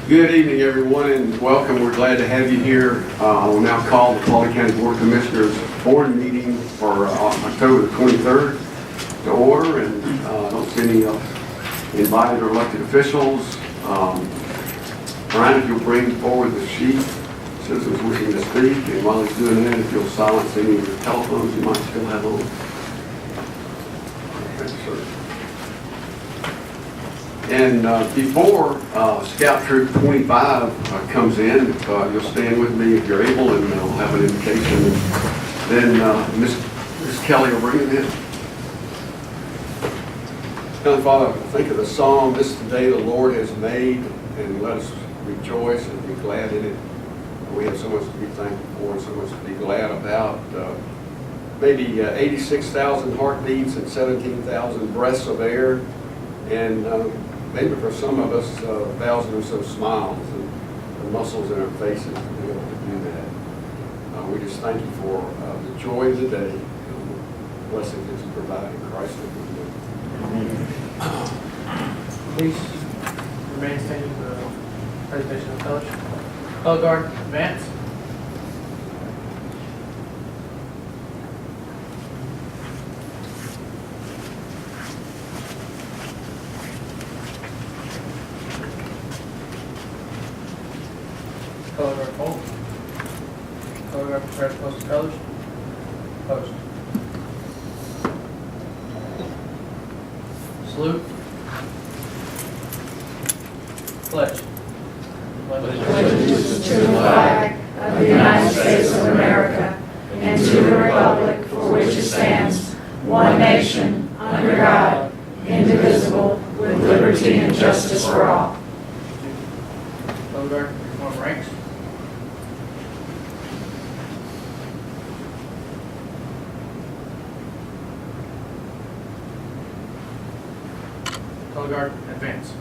Good evening, everyone, and welcome. We're glad to have you here. I will now call the Paulding County Board of Commissioners board meeting for October the 23rd to order, and I don't see any invited or elected officials. Brian, if you'll bring forward the sheet, citizens wishing to speak, and while he's doing that, if you'll silence any of your telephones you might still have on. Thank you, sir. And before Scout Troop 25 comes in, if you'll stand with me if you're able, and we'll have an invitation. Then Miss Kelly will bring it in. Heavenly Father, think of the song, "This is the day the Lord has made," and let us rejoice and be glad in it. We have so much to be thankful for and so much to be glad about. Maybe 86,000 heartbeats and 17,000 breaths of air, and maybe for some of us, 1,000 or so smiles and the muscles in our faces to be able to do that. We just thank you for the joy of the day and the blessings that you provide in Christ. Please remain standing for the presentation of fellowship. Color guard, advance. Color guard, hold. Color guard, prepare to post the colors. Post. Salute. Pledge. Allegiance to the flag of the United States of America and to the republic for which it stands, one nation, under God, indivisible, with liberty and justice for all. Color guard, form ranks. Color guard, advance.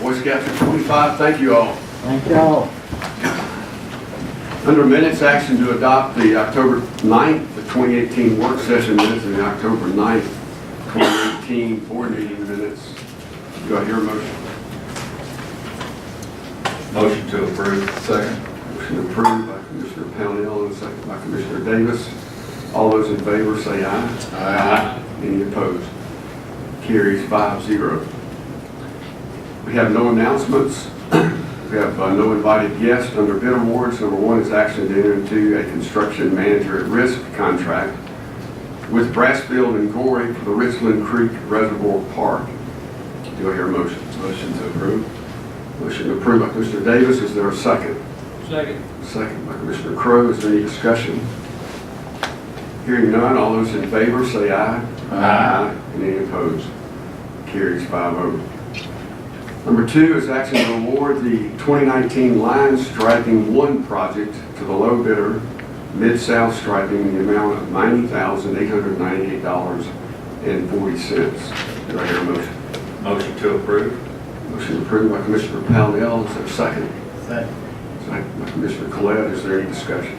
Boy Scouts Troop 25, thank you all. Thank you all. Under minutes, action to adopt the October 9th, the 2018 work session minutes and the October 9th, 2018 board meeting minutes. Do I hear a motion? Motion to approve. Second. Motion approved by Commissioner Pownell and a second by Commissioner Davis. All those in favor say aye. Aye. Any opposed? Carries 5-0. We have no announcements. We have no invited guests under bid awards. Number one is action to enter into a construction manager at risk contract with Brassfield and Gorey for the Richland Creek Reservoir Park. Do I hear a motion? Motion to approve. Motion approved by Commissioner Davis. Is there a second? Second. Second by Commissioner Crowe. Is there any discussion? Hearing none, all those in favor say aye. Aye. And any opposed? Carries 5-0. Number two is action to award the 2019 line striping 1 project to the low bidder, Mid-South Striping, in the amount of $90,898.40. Do I hear a motion? Motion to approve. Motion approved by Commissioner Pownell. Is there a second? Second. Second by Commissioner Collette. Is there any discussion?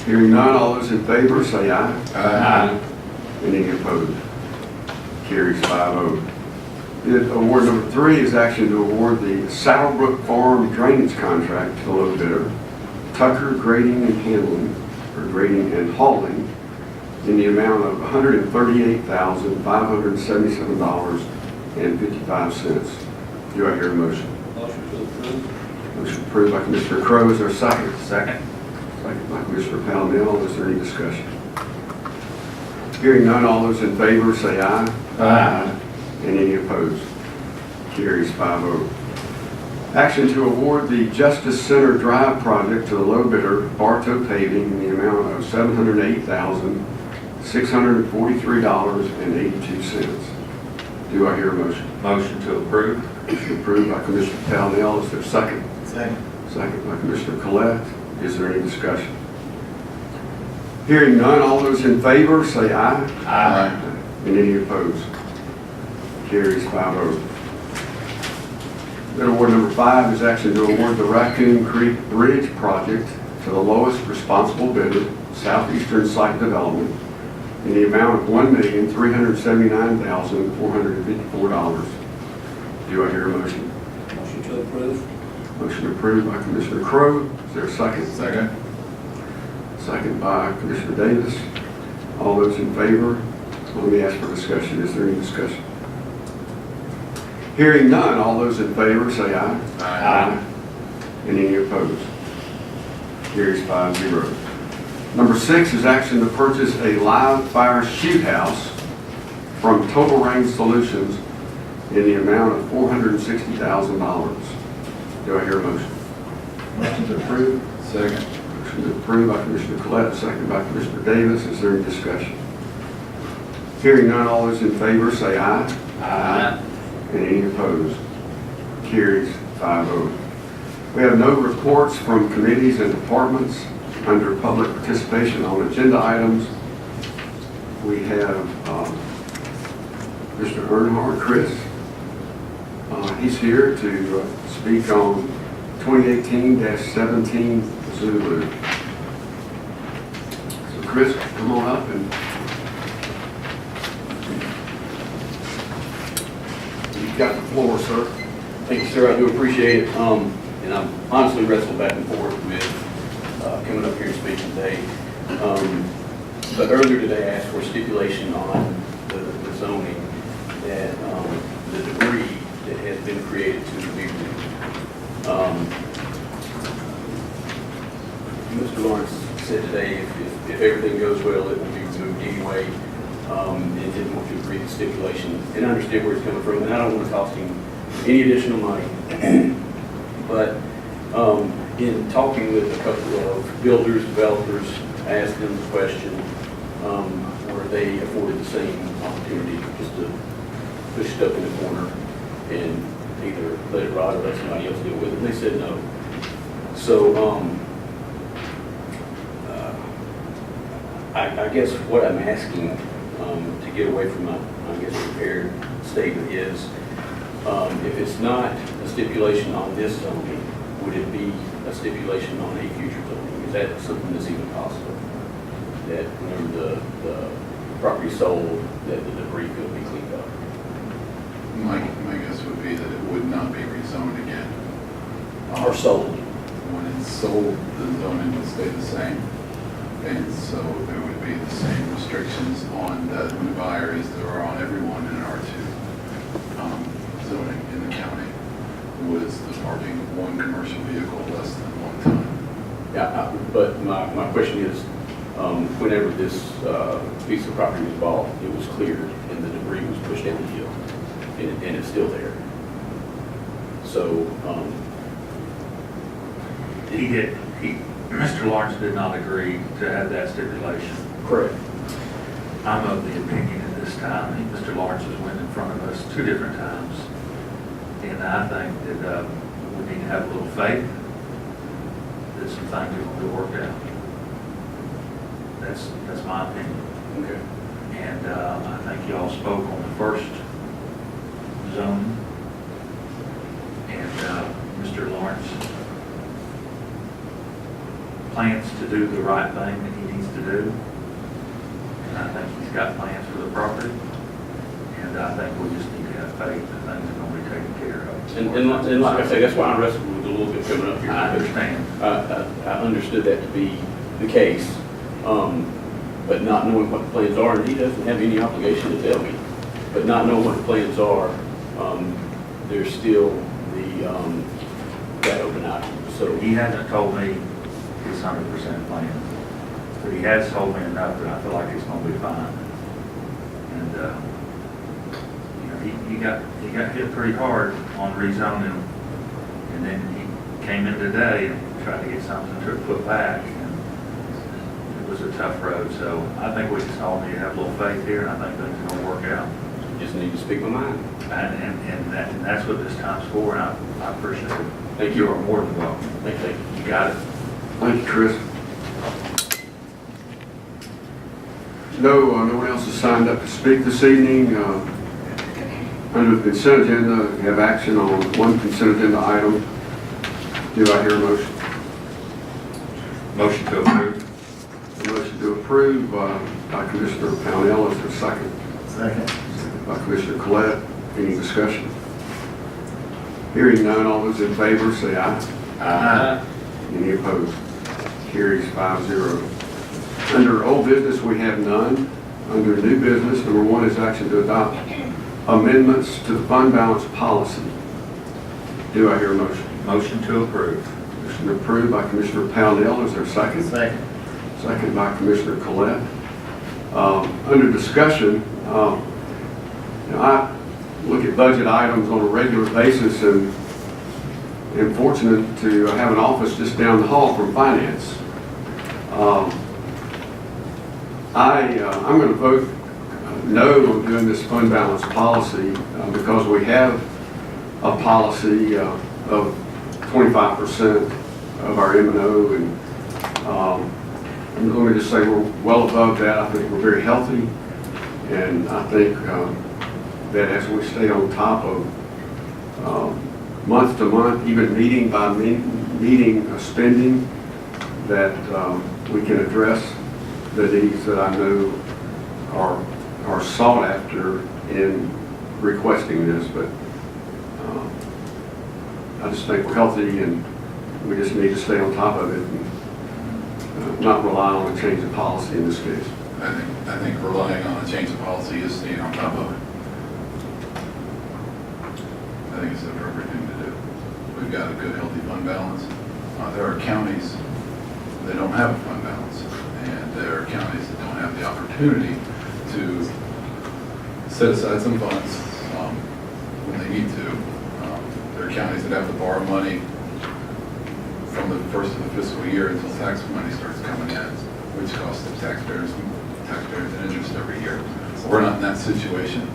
Hearing none, all those in favor say aye. Aye. And any opposed? Carries 5-0. Bid award number three is action to award the Saddlebrook Farm drainage contract to the low bidder, Tucker Grading and Handling, or Grading and Hauling, in the amount of $138,577.55. Do I hear a motion? Motion to approve. Motion approved by Commissioner Crowe. Is there a second? Second. Second by Commissioner Pownell. Is there any discussion? Hearing none, all those in favor say aye. Aye. And any opposed? Carries 5-0. Action to award the Justice Center Drive project to the low bidder, Bartow Paving, in the amount of $708,643.82. Do I hear a motion? Motion to approve. Motion approved by Commissioner Pownell. Is there a second? Second. Second by Commissioner Collette. Is there any discussion? Hearing none, all those in favor say aye. Aye. And any opposed? Carries 5-0. Bid award number 5 is action to award the Raccoon Creek Bridge project to the lowest responsible bidder, Southeastern Site Development, in the amount of $1,379,454. Do I hear a motion? Motion to approve. Motion approved by Commissioner Crowe. Is there a second? Second. Second by Commissioner Davis. All those in favor? Let me ask for discussion. Is there any discussion? Hearing none, all those in favor say aye. Aye. And any opposed? Carries 5-0. Number 6 is action to purchase a live fire shoot house from Total Range Solutions in the amount of $460,000. Do I hear a motion? Motion to approve. Second. Motion approved by Commissioner Collette, second by Commissioner Davis. Is there any discussion? Hearing none, all those in favor say aye. Aye. And any opposed? Carries 5-0. We have no reports from committees and departments. Under public participation on agenda items, we have Mr. Earnhardt, Chris. He's here to speak on 2018-17 Zulu. So Chris, come on up and you've got the floor, sir. Thank you, sir. I do appreciate it. And I'm honestly wrestled back and forth with coming up here and speaking today. But earlier today, I asked for stipulation on the zoning that the debris that has been created to be removed. Mr. Lawrence said today if everything goes well, it will be removed anyway. And didn't want to agree to stipulation. And I understand where it's coming from, and I don't want to cost him any additional money. But in talking with a couple of builders, developers, I asked them the question, were they afforded the same opportunity just to push stuff in the corner and either let it rot or let somebody else deal with it? And they said no. So I guess what I'm asking to get away from my, prepared statement is, if it's not a stipulation on this zoning, would it be a stipulation on a future zoning? Is that something that's even possible? That whenever the property sold, that the debris could be cleaned up? My guess would be that it would not be rezoned again. Or sold? When it's sold, the zoning would stay the same. And so there would be the same restrictions on the new buyer as there are on everyone in R2 zoning in the county. Was the parking of one commercial vehicle less than one time? Yeah, but my question is, whenever this piece of property was bought, it was cleared and the debris was pushed down the hill, and it's still there. So, Mr. Lawrence did not agree to have that stipulation. correct. I'm of the opinion at this time, Mr. Lawrence has went in front of us 2 different times. And I think that we need to have a little faith that some things are going to work out. That's my opinion. Okay. And I think y'all spoke on the first zone. And Mr. Lawrence plans to do the right thing that he needs to do. And I think he's got plans for the property. And I think we just need to have faith that things are going to be taken care of. And like I say, that's why I wrestled with a little bit coming up here. I understand. I understood that to be the case, but not knowing what the plans are, and he doesn't have any obligation to tell me, but not knowing what the plans are, there's still that open option. So He hasn't told me his 100% plan, but he has told me enough that I feel like it's going to be fine. And he got hit pretty hard on rezoning, and then he came in today and tried to get something to put back, and it was a tough road. So I think we just all need to have a little faith here, and I think things are going to work out. just need to speak my mind. And that's what this time's for, and I appreciate it. Thank You you. are more than welcome. Thank you. You got it. Thank you, Chris. No one else has signed up to speak this evening. Under the consent agenda, we have action on one consent agenda item. Do I hear a motion? Motion to approve. A motion to approve by Commissioner Pownell. Is there a second? Second. Second by Commissioner Collette. Any discussion? Hearing none, all those in favor say aye. Any opposed? Carries 5-0. Under old business, we have none. Under new business, number 1 is action to adopt amendments to the fund balance policy. Do I hear a motion? Motion to approve. Motion approved by Commissioner Pownell. Is there a second? Second. Second by Commissioner Collette. Under discussion, I look at budget items on a regular basis and am fortunate to have an office just down the hall from finance. I'm going to vote no on doing this fund balance policy because we have a policy of 25% of our M&O, and let me just say we're well above that. I think we're very healthy, and I think that as we stay on top of month to month, even meeting by meeting spending, that we can address the needs that I know are sought after in requesting this. But I just think we're healthy, and we just need to stay on top of it and not rely on a change of policy in this case. I think relying on a change of policy is staying on top of it. I think it's the appropriate thing to do. We've got a good, healthy fund balance. There are counties that don't have a fund balance, and there are counties that don't have the opportunity to set aside some funds when they need to. There are counties that have to borrow money from the first of the fiscal year until tax money starts coming in, which costs the taxpayers an interest every year. We're not in that situation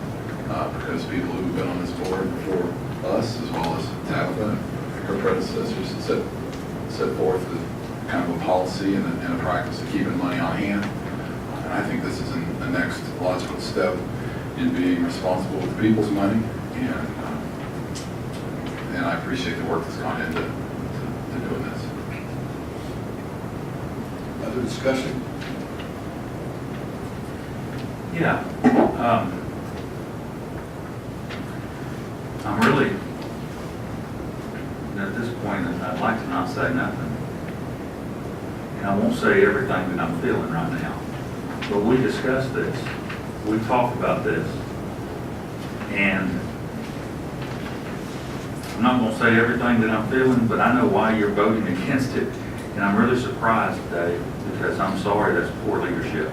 because people who've been on this board before us, as well as Tabitha and her predecessors, set forth kind of a policy and a practice of keeping money on hand. And I think this is the next logical step in being responsible with people's money, and I appreciate the work that's gone into doing this. Other discussion? Yeah. I'm really, at this point, I'd like to not say nothing. And I won't say everything that I'm feeling right now. But we discussed this. We talked about this. And I'm not going to say everything that I'm feeling, but I know why you're voting against it. And I'm really surprised today because I'm sorry, that's poor leadership.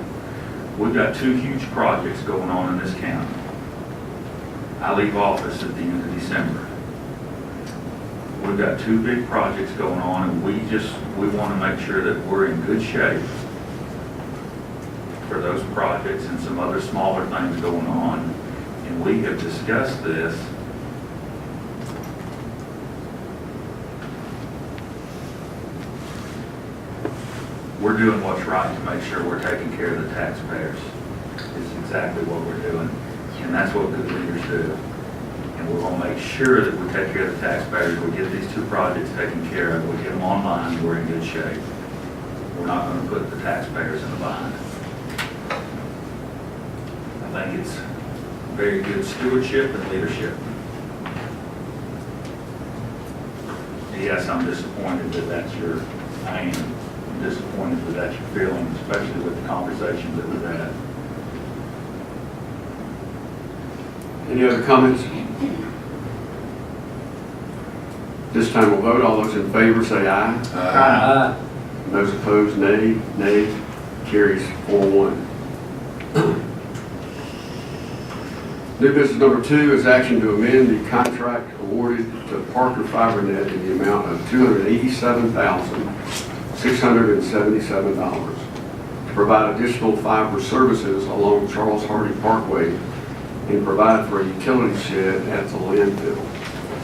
We've got 2 huge projects going on in this county. I leave office at the end of December. We've got 2 big projects going on, and we want to make sure that we're in good shape for those projects and some other smaller things going on. And we have discussed this. We're doing what's right to make sure we're taking care of the taxpayers. It's exactly what we're doing, and that's what good leaders do. And we're going to make sure that we take care of the taxpayers. We get these 2 projects taken care of. We get them online. We're in good shape. We're not going to put the taxpayers in a bind. I think it's very good stewardship and leadership. Yes, I'm disappointed that I am disappointed that that's your feeling, especially with the conversations that we've had. Any other comments? This time we'll vote. All those in favor say aye. Those opposed, nay. Nay. Carries 4-1. New business number 2 is action to amend the contract awarded to Parker FiberNet in the amount of $287,677 to provide additional fiber services along Charles Hardy Parkway and provide for a utility shed at the landfill.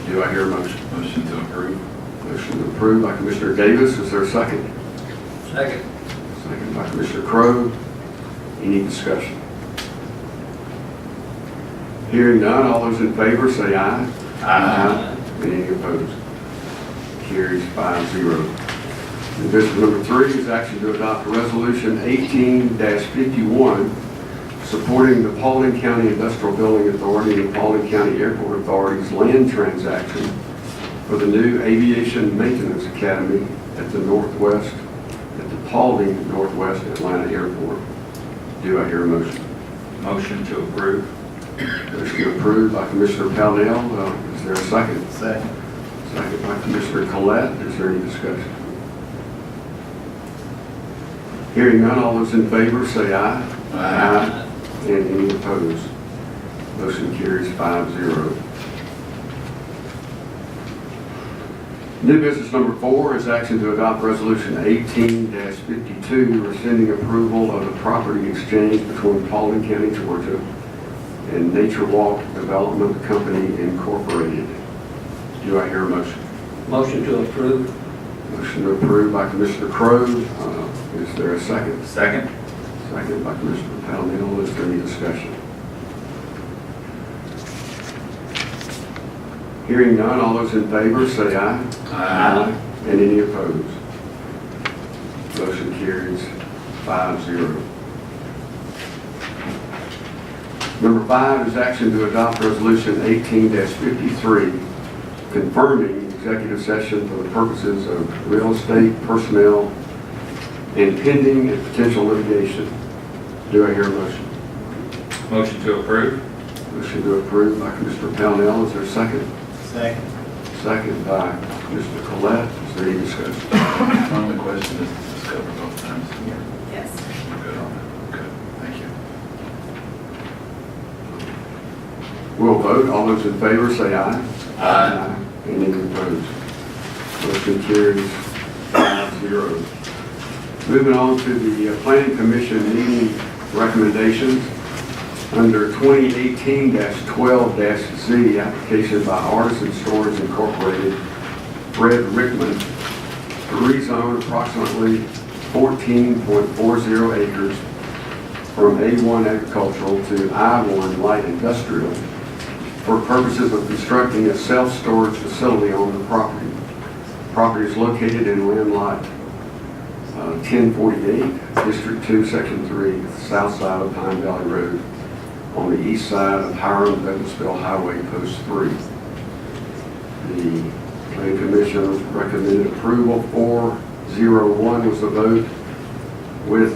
Do I hear a motion? Motion to approve. Motion approved by Commissioner Davis. Is there a second? Second. Second by Commissioner Crowe. Any discussion? Hearing none, all those in favor say aye. Aye. Any opposed? Carries 5-0. New business number 3 is action to adopt resolution 18-51, supporting the Paulding County Industrial Building Authority and Paulding County Airport Authority's land transaction for the new Aviation Maintenance Academy at the Paulding Northwest Atlanta Airport. Do I hear a motion? Motion to approve. Motion approved by Commissioner Pownell. Is there a second? Second. Second by Commissioner Collette. Is there any discussion? Hearing none, all those in favor say aye. Aye. And any opposed? Motion carries 5-0. New business number 4 is action to adopt resolution 18-52, rescinding approval of the property exchange between Paulding County, Georgia and Nature Walk Development Company Incorporated. Do I hear a motion? Motion to approve. Motion approved by Commissioner Crowe. Is there a second? Second. Second by Commissioner Palomino. Is there any discussion? Hearing none, all those in favor say aye. Aye. And any opposed? Motion carries 5-0. Number 5 is action to adopt resolution 18-53, confirming executive session for the purposes of real estate, personnel, and pending and potential litigation. Do I hear a motion? Motion to approve. Motion to approve by Commissioner Pownell. Is there a second? Second. Second by Commissioner Collette. Is there any discussion? My only question is this covered both times? Yes. We're good on that. Good. Thank you. We'll vote. All those in favor say aye. Aye. And any opposed? Motion carries 5-0. Moving on to the Planning Commission meeting recommendations. Under 2018-12-Z, application by Artisan Storage Incorporated, Fred Rickman, to rezone approximately 14.40 acres from A1 agricultural to I1 light industrial for purposes of constructing a self-storage facility on the property. Property is located in land lot 1048, District 2, Section 3, south side of Pine Valley Road, on the east side of Hiram-Douglasville Highway, Post 3. The Planning Commission recommended approval. 401 was the vote, with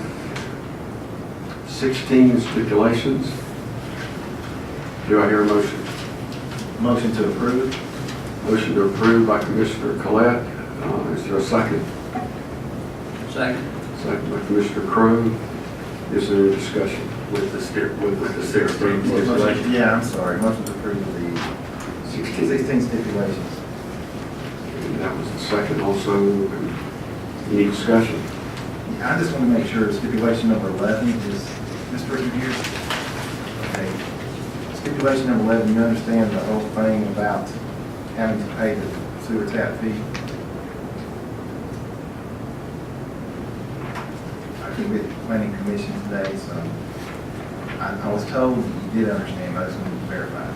16 stipulations. Do I hear a motion? Motion to approve. Motion to approve by Commissioner Collette. Is there a second? Second. Second by Commissioner Crowe. Is there any discussion? With the 16 stipulations. Yeah, I'm sorry, motion to approve the 16 stipulations. And that was the second also. Any discussion? I just want to make sure stipulation number 11 is written here. Okay. Stipulation number 11, you understand the whole thing about having to pay the sewer tap fee? I was with the planning commission today, so I was told you did understand, but I just wanted to verify.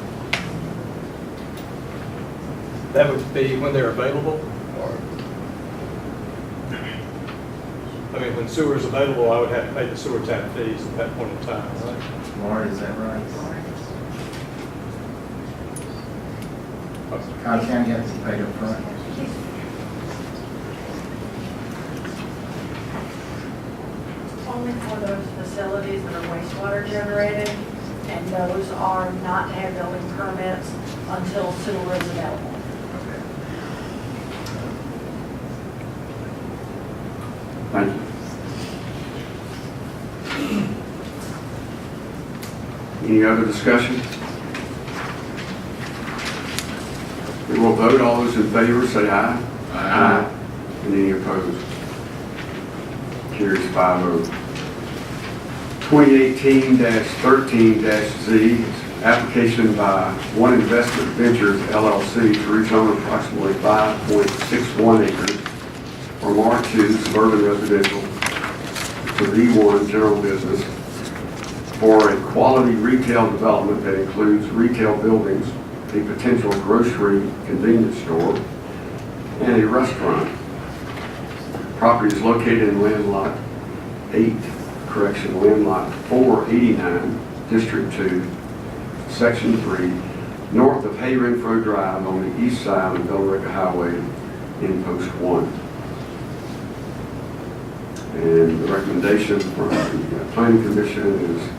That would be when they're available, or, I mean, when sewer is available, I would have to pay the sewer tap fees at that point in time, right? Lauren, is that right? Cobb County has to pay up front. Only for those facilities that are wastewater generated, and those are not to have building permits until sewer is available. Okay. Thank you. Any other discussion? We will vote. All those in favor say aye. Aye. And any opposed? Carries 5-0. 2018-13-Z, application by One Investment Ventures LLC to rezone approximately 5.61 acres from R2 suburban residential to V1 general business for a quality retail development that includes retail buildings, a potential grocery convenience store, and a restaurant. Property is located in land lot 489, District 2, Section 3, north of Hay Renfro Drive on the east side of Billerica Highway in Post 1. And the recommendation from the Planning Commission is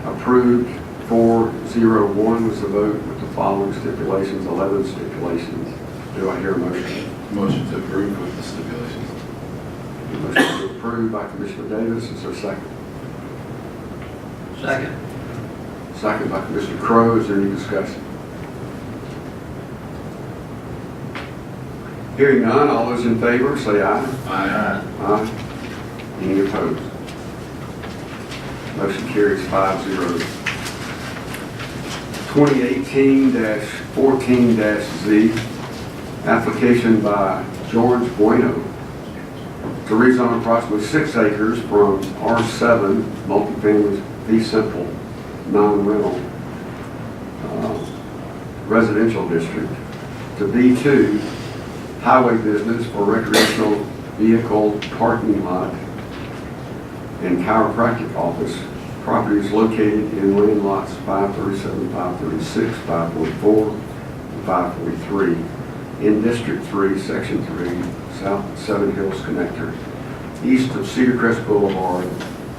approved. 4-0-1 was the vote with the following stipulations, 11 stipulations. Do I hear a motion? Motion to approve with the stipulations. Motion to approve by Commissioner Davis. Is there a second? Second. Second by Commissioner Crowe. Is there any discussion? Hearing none, all those in favor say aye. Aye. Aye. Any opposed? Motion carries 5-0. 2018-14-Z, application by George Bueno to rezone approximately 6 acres from R7 multifamily fee simple non-rental residential district to B2 highway business for recreational vehicle parking lot and chiropractic office. Property is located in land lots 537, 536, 544, and 543 in District 3, Section 3, south of Seven Hills Connector, east of Cedar Crest Boulevard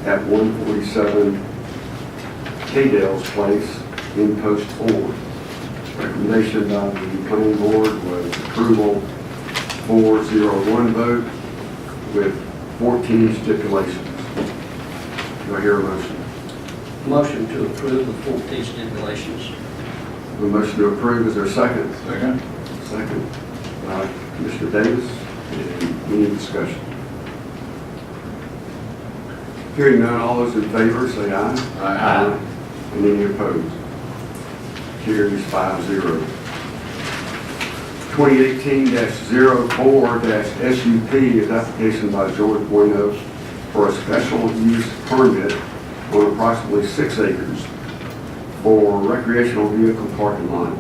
at 147 Cadell's Place in Post 4. Recommendation by the planning board was approval 4-0-1 vote with 14 stipulations. Do I hear a motion? Motion to approve with 14 stipulations. A motion to approve, is there a second? Second. Second by Commissioner Davis. Any discussion? Hearing none, all those in favor say aye. Aye. And any opposed? Carries 5-0. 2018-04-SUP is application by George Bueno for a special use permit on approximately 6 acres for recreational vehicle parking lot.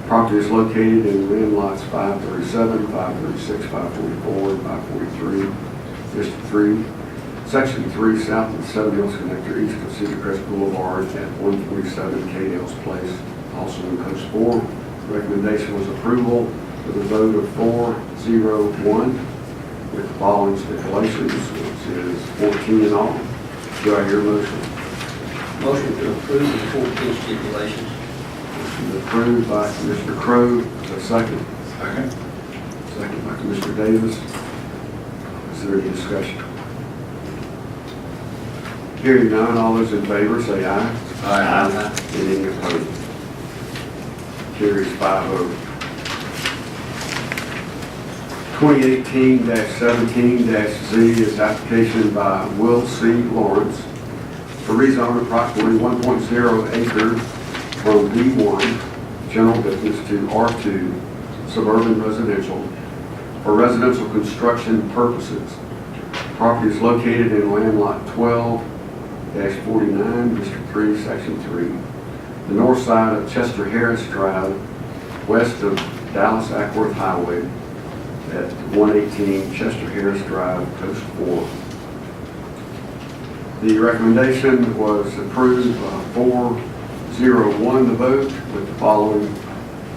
Property is located in land lots 537, 536, 544, and 543, District 3, Section 3, south of Seven Hills Connector, east of Cedar Crest Boulevard at 147 Cadell's Place, also in Post 4. Recommendation was approval with a vote of 4-0-1 with the following stipulations, which is 14 in all. Do I hear a motion? Motion to approve with 14 stipulations. Motion approved by Commissioner Crowe. Is there a second? Second. Second by Commissioner Davis. Is there any discussion? Hearing none, all those in favor say aye. Aye. And any opposed? Carries 5-0. 2018-17-Z is application by Will C. Lawrence to rezone approximately 1.0 acres from B1 general business to R2 suburban residential for residential construction purposes. Property is located in land lot 12-49, District 3, Section 3, the north side of Chester Harris Drive, west of Dallas Ackworth Highway at 118 Chester Harris Drive, Post 4. The recommendation was approved 4-0-1 the vote with the following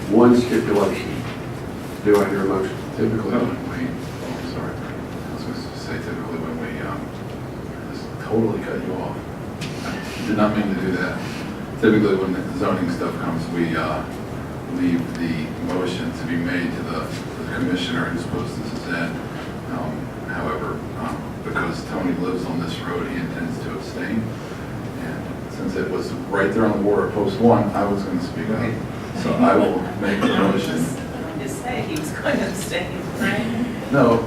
one stipulation. Do I hear a motion? Typically when we, sorry, I was going to say typically when we just totally cut you off. I did not mean to do that. Typically when the zoning stuff comes, we leave the motion to be made to the commissioner whose post this is in. However, because Tony lives on this road, he intends to abstain. And since it was right there on the border of Post 1, I was going to speak up. So I will make the motion. Just say he was going to abstain, right? No,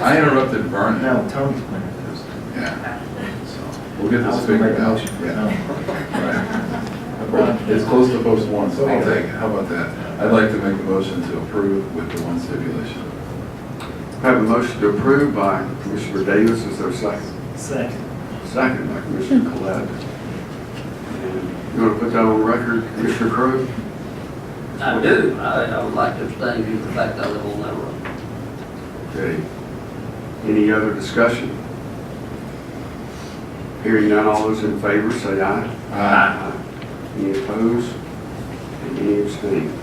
I interrupted Vernon. No, Tony's planning first. Yeah. So we'll get I this was gonna figured make a out. motion for Yeah. no. Right. It's close to Post 1, so I'll take it. How about that? I'd like to make a motion to approve with the one stipulation. I have a motion to approve by Commissioner Davis. Is there a second? Second. Second by Commissioner Collette. And you want to put that on record, Commissioner Crowe? I do. I would like to abstain due to the fact I live on that road. Okay. Any other discussion? Hearing none, all those in favor say aye. Aye. Any opposed? And any abstain?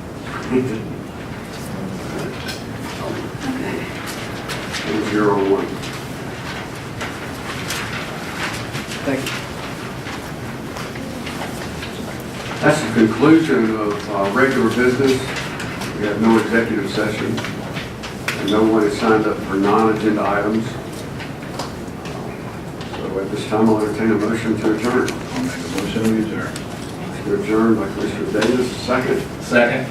0-1. Thank you. That's the conclusion of regular business. We have no executive session, and no one has signed up for non-agenda items. So at this time, I'll entertain a motion to adjourn. I'll make a motion to adjourn. To adjourn by Commissioner Davis, second. Second.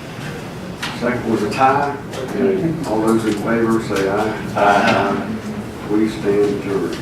Second was a tie. And all those in favor say aye. Aye. We stand adjourned.